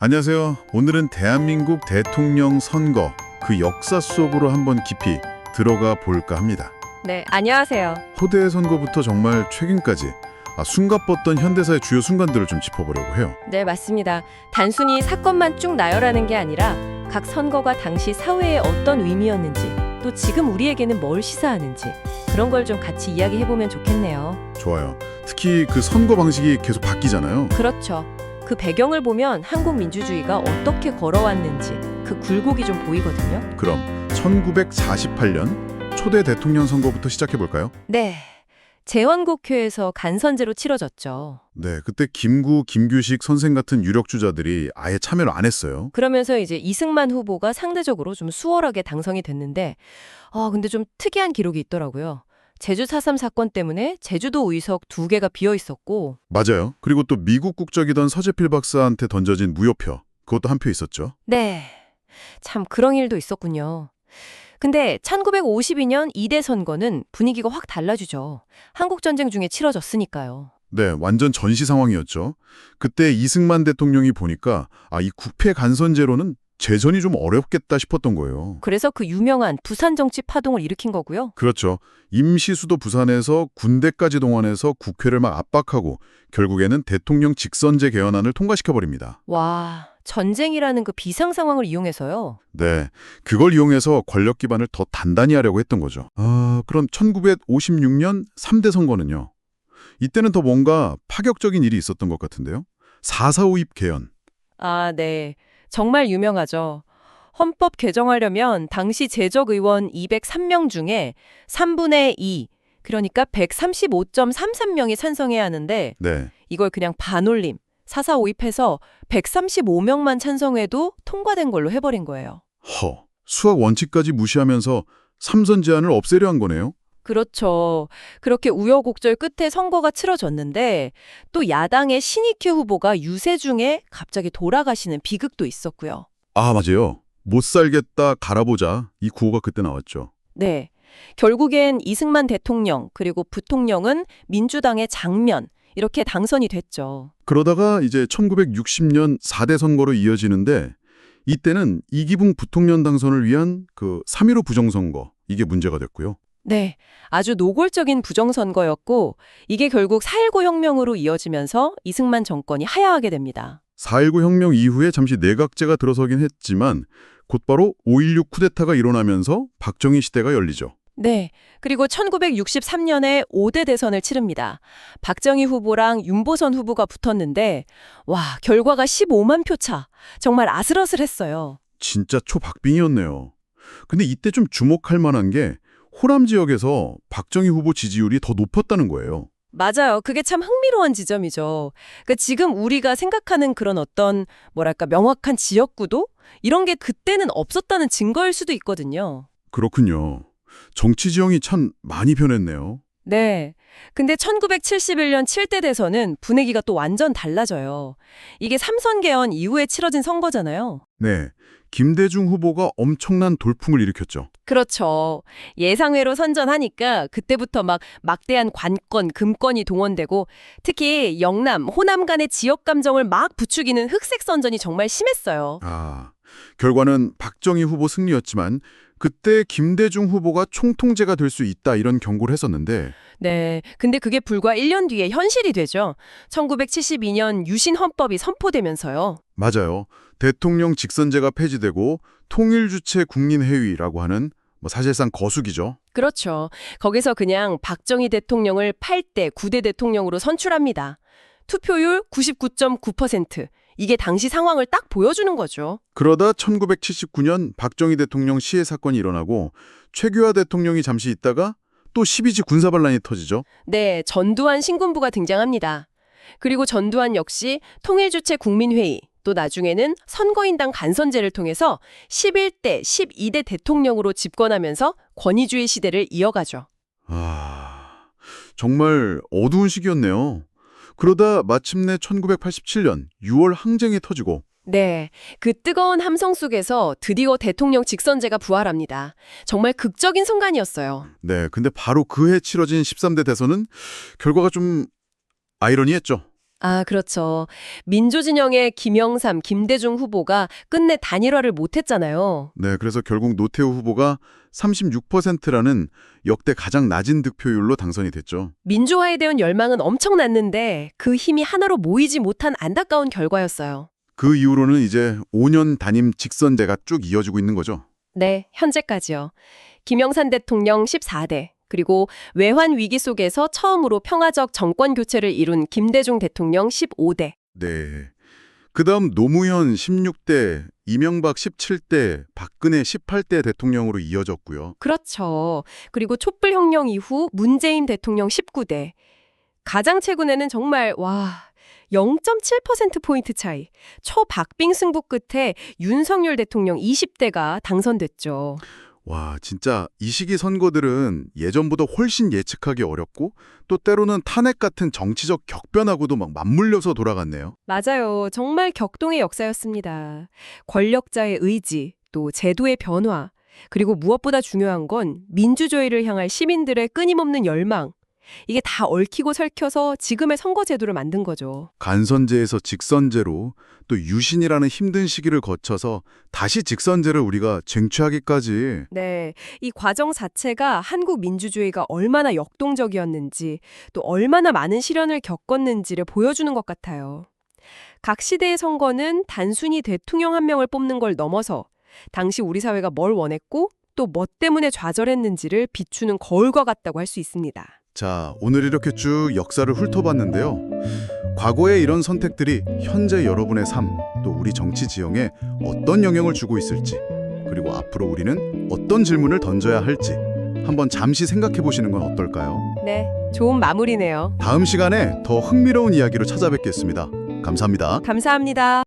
안녕하세요. 오늘은 대한민국 대통령 선거, 그 역사 속으로 한번 깊이 들어가 볼까 합니다. 네, 안녕하세요. 호대 선거부터 정말 최근까지 숨가뻤던 현대사의 주요 순간들을 좀 짚어보려고 해요. 네, 맞습니다. 단순히 사건만 쭉 나열하는 게 아니라 각 선거가 당시 사회에 어떤 의미였는지, 또 지금 우리에게는 뭘 시사하는지 그런 걸 좀 같이 이야기해보면 좋겠네요. 좋아요. 특히 그 선거 방식이 계속 바뀌잖아요. 그렇죠. 그 배경을 보면 한국 민주주의가 어떻게 걸어왔는지 그 굴곡이 좀 보이거든요. 그럼 1948년 초대 대통령 선거부터 시작해 볼까요? 네, 제헌국회에서 간선제로 치러졌죠. 네, 그때 김구, 김규식 선생 같은 유력 주자들이 아예 참여를 안 했어요. 그러면서 이제 이승만 후보가 상대적으로 좀 수월하게 당선이 됐는데, 근데 좀 특이한 기록이 있더라고요. 제주 4.3 사건 때문에 제주도 의석 2개가 비어 있었고, 맞아요. 그리고 또 미국 국적이던 서재필 박사한테 던져진 무효표, 그것도 한 표 있었죠. 네, 참 그런 일도 있었군요. 근데 1952년 2대 선거는 분위기가 확 달라지죠. 한국전쟁 중에 치러졌으니까요. 네, 완전 전시 상황이었죠. 그때 이승만 대통령이 보니까 이 국회 간선제로는 재선이 좀 어렵겠다 싶었던 거예요. 그래서 그 유명한 부산 정치 파동을 일으킨 거고요. 그렇죠. 임시수도 부산에서 군대까지 동원해서 국회를 막 압박하고 결국에는 대통령 직선제 개헌안을 통과시켜버립니다. 와, 전쟁이라는 그 비상 상황을 이용해서요. 네, 그걸 이용해서 권력 기반을 더 단단히 하려고 했던 거죠. 그럼 1956년 3대 선거는요. 이때는 더 뭔가 파격적인 일이 있었던 것 같은데요. 4.4 5입 개헌. 아, 네. 정말 유명하죠. 헌법 개정하려면 당시 재적 의원 203명 중에 3분의 2, 그러니까 135.33명이 찬성해야 하는데 네. 이걸 그냥 반올림, 4.4 5입해서 135명만 찬성해도 통과된 걸로 해버린 거예요. 수학 원칙까지 무시하면서 삼선 제한을 없애려 한 거네요. 그렇죠. 그렇게 우여곡절 끝에 선거가 치러졌는데 또 야당의 신익희 후보가 유세 중에 갑자기 돌아가시는 비극도 있었고요. 맞아요. 못 살겠다 갈아보자. 이 구호가 그때 나왔죠. 네. 결국엔 이승만 대통령 그리고 부통령은 민주당의 장면 이렇게 당선이 됐죠. 그러다가 이제 1960년 4대 선거로 이어지는데 이때는 이기붕 부통령 당선을 위한 그 3.15 부정선거, 이게 문제가 됐고요. 네. 아주 노골적인 부정선거였고 이게 결국 4.19 혁명으로 이어지면서 이승만 정권이 하야하게 됩니다. 4.19 혁명 이후에 잠시 내각제가 들어서긴 했지만 곧바로 5.16 쿠데타가 일어나면서 박정희 시대가 열리죠. 네. 그리고 1963년에 5대 대선을 치릅니다. 박정희 후보랑 윤보선 후보가 붙었는데 와, 결과가 15만 표 차. 정말 아슬아슬했어요. 진짜 초박빙이었네요. 근데 이때 좀 주목할 만한 게 호남 지역에서 박정희 후보 지지율이 더 높았다는 거예요. 맞아요. 그게 참 흥미로운 지점이죠. 그러니까 지금 우리가 생각하는 그런 어떤 뭐랄까 명확한 지역구도 이런 게 그때는 없었다는 증거일 수도 있거든요. 그렇군요. 정치 지형이 참 많이 변했네요. 네. 근데 1971년 7대 대선은 분위기가 또 완전 달라져요. 이게 삼선 개헌 이후에 치러진 선거잖아요. 네, 김대중 후보가 엄청난 돌풍을 일으켰죠. 그렇죠. 예상외로 선전하니까 그때부터 막대한 관권, 금권이 동원되고 특히 영남, 호남 간의 지역 감정을 막 부추기는 흑색 선전이 정말 심했어요. 결과는 박정희 후보 승리였지만 그때 김대중 후보가 총통제가 될 수 있다 이런 경고를 했었는데 네. 근데 그게 불과 1년 뒤에 현실이 되죠. 1972년 유신 헌법이 선포되면서요. 맞아요. 대통령 직선제가 폐지되고 통일주체 국민회의라고 하는 사실상 거수기죠. 그렇죠. 거기서 그냥 박정희 대통령을 8대 9대 대통령으로 선출합니다. 투표율 99.9%. 이게 당시 상황을 딱 보여주는 거죠. 그러다 1979년 박정희 대통령 시해 사건이 일어나고 최규하 대통령이 잠시 있다가 또 12지 군사반란이 터지죠. 네, 전두환 신군부가 등장합니다. 그리고 전두환 역시 통일주체 국민회의, 또 나중에는 선거인단 간선제를 통해서 11대, 12대 대통령으로 집권하면서 권위주의 시대를 이어가죠. 정말 어두운 시기였네요. 그러다 마침내 1987년 6월 항쟁이 터지고 네, 그 뜨거운 함성 속에서 드디어 대통령 직선제가 부활합니다. 정말 극적인 순간이었어요. 네, 근데 바로 그 해 치러진 13대 대선은 결과가 좀 아이러니했죠. 아, 그렇죠. 민주진영의 김영삼, 김대중 후보가 끝내 단일화를 못했잖아요. 네, 그래서 결국 노태우 후보가 36%라는 역대 가장 낮은 득표율로 당선이 됐죠. 민주화에 대한 열망은 엄청났는데 그 힘이 하나로 모이지 못한 안타까운 결과였어요. 그 이후로는 이제 5년 단임 직선제가 쭉 이어지고 있는 거죠. 네, 현재까지요. 김영삼 대통령 14대, 그리고 외환 위기 속에서 처음으로 평화적 정권 교체를 이룬 김대중 대통령 15대. 네. 그다음 노무현 16대, 이명박 17대, 박근혜 18대 대통령으로 이어졌고요. 그렇죠. 그리고 촛불혁명 이후 문재인 대통령 19대. 가장 최근에는 정말 0.7%포인트 차이. 초박빙 승부 끝에 윤석열 대통령 20대가 당선됐죠. 와, 진짜 이 시기 선거들은 예전보다 훨씬 예측하기 어렵고 또 때로는 탄핵 같은 정치적 격변하고도 막 맞물려서 돌아갔네요. 맞아요. 정말 격동의 역사였습니다. 권력자의 의지, 또 제도의 변화, 그리고 무엇보다 중요한 건 민주주의를 향할 시민들의 끊임없는 열망. 이게 다 얽히고 설켜서 지금의 선거 제도를 만든 거죠. 간선제에서 직선제로 또 유신이라는 힘든 시기를 거쳐서 다시 직선제를 우리가 쟁취하기까지. 네, 이 과정 자체가 한국 민주주의가 얼마나 역동적이었는지, 또 얼마나 많은 시련을 겪었는지를 보여주는 것 같아요. 각 시대의 선거는 단순히 대통령 한 명을 뽑는 걸 넘어서 당시 우리 사회가 뭘 원했고 또 뭐 때문에 좌절했는지를 비추는 거울과 같다고 할 수 있습니다. 자, 오늘 이렇게 쭉 역사를 훑어봤는데요. 과거의 이런 선택들이 현재 여러분의 삶, 또 우리 정치 지형에 어떤 영향을 주고 있을지, 그리고 앞으로 우리는 어떤 질문을 던져야 할지 한번 잠시 생각해 보시는 건 어떨까요? 네, 좋은 마무리네요. 다음 시간에 더 흥미로운 이야기로 찾아뵙겠습니다. 감사합니다. 감사합니다.